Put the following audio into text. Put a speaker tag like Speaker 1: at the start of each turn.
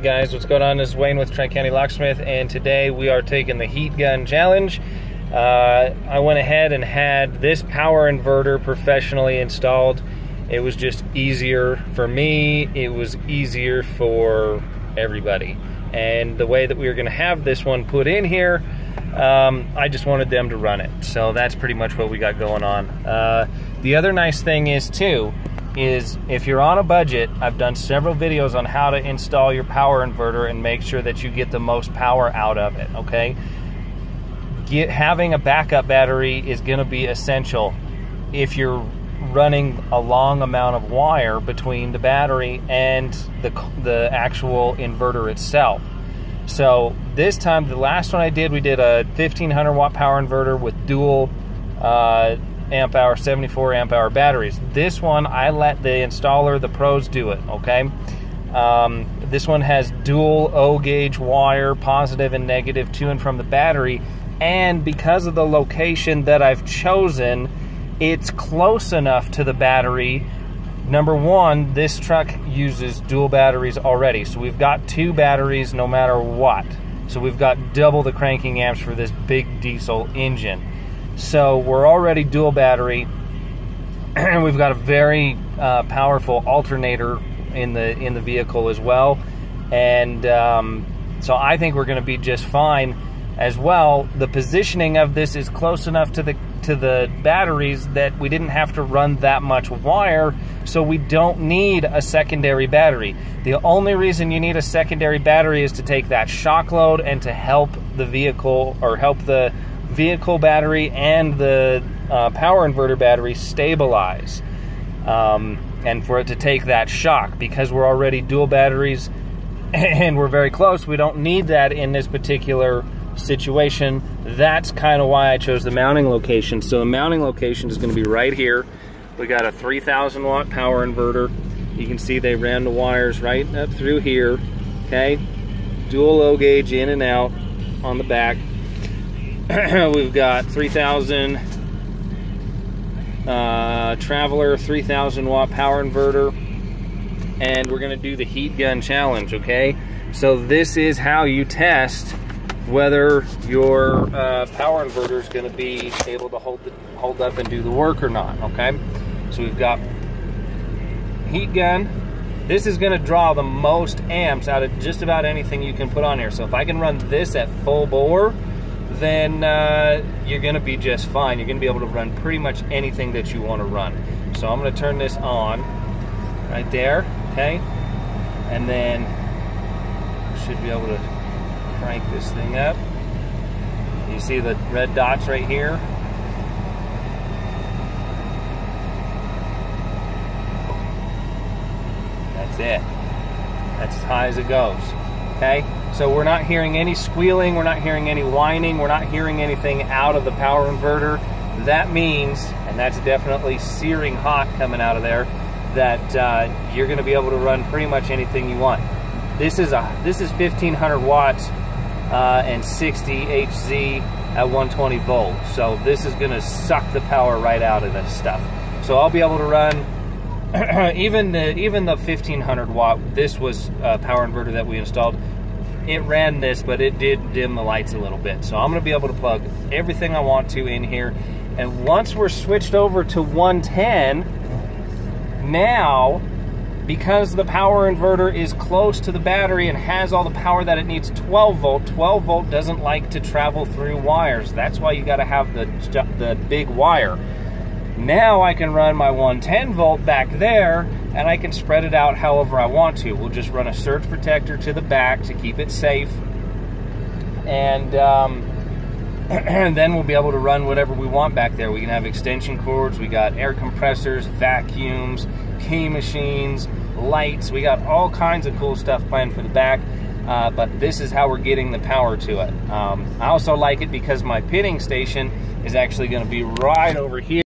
Speaker 1: Hey guys, what's going on? This is Wayne with Tri-County Locksmith, and today we are taking the heat gun challenge. I went ahead and had this power inverter professionally installed. It was just easier for me, it was easier for everybody. And the way that we were going to have this one put in here, I just wanted them to run it. So that's pretty much what we got going on. The other nice thing is too, is if you're on a budget, I've done several videos on how to install your power inverter and make sure that you get the most power out of it, okay? Having a backup battery is going to be essential if you're running a long amount of wire between the battery and the actual inverter itself. So this time, the last one I did, we did a 1500 watt power inverter with dual amp hour, 74 amp hour batteries. This one, I let the installer, the pros, do it, okay? This one has dual O gauge wire, positive and negative, to and from the battery, and because of the location that I've chosen, it's close enough to the battery. Number one, this truck uses dual batteries already, so we've got two batteries no matter what. So we've got double the cranking amps for this big diesel engine. So we're already dual battery, and we've got a very powerful alternator in the vehicle as well, and so I think we're going to be just fine as well. The positioning of this is close enough to the batteries that we didn't have to run that much wire, so we don't need a secondary battery. The only reason you need a secondary battery is to take that shock load and to help the vehicle, or help the vehicle battery and the power inverter battery stabilize, and for it to take that shock. Because we're already dual batteries and we're very close, we don't need that in this particular situation. That's kind of why I chose the mounting location. So the mounting location is going to be right here. We got a 3000 watt power inverter. You can see they ran the wires right up through here, okay? Dual O gauge in and out on the back. We've got 3000 Traveler 3000 watt power inverter, and we're going to do the heat gun challenge, okay? So this is how you test whether your power inverter is going to be able to hold up and do the work or not, okay? So we've got heat gun. This is going to draw the most amps out of just about anything you can put on here. So if I can run this at full bore, then you're going to be just fine. You're going to be able to run pretty much anything that you want to run. So I'm going to turn this on right there, okay? And then should be able to crank this thing up. You see the red dots right here? That's it. That's as high as it goes, okay? So we're not hearing any squealing, we're not hearing any whining, we're not hearing anything out of the power inverter. That means, and that's definitely searing hot coming out of there, that you're going to be able to run pretty much anything you want. This is 1500 watts and 60 HZ at 120 volts. So this is going to suck the power right out of this stuff. So I'll be able to run even the 1500 watt. This was a power inverter that we installed. It ran this, but it did dim the lights a little bit. So I'm going to be able to plug everything I want to in here. And once we're switched over to 110, now, because the power inverter is close to the battery and has all the power that it needs, 12 volt. 12 volt doesn't like to travel through wires. That's why you got to have the big wire. Now I can run my 110 volt back there, and I can spread it out however I want to. We'll just run a surge protector to the back to keep it safe, and then we'll be able to run whatever we want back there. We can have extension cords, we got air compressors, vacuums, key machines, lights. We got all kinds of cool stuff planned for the back, but this is how we're getting the power to it. I also like it because my pitting station is actually going to be right over here.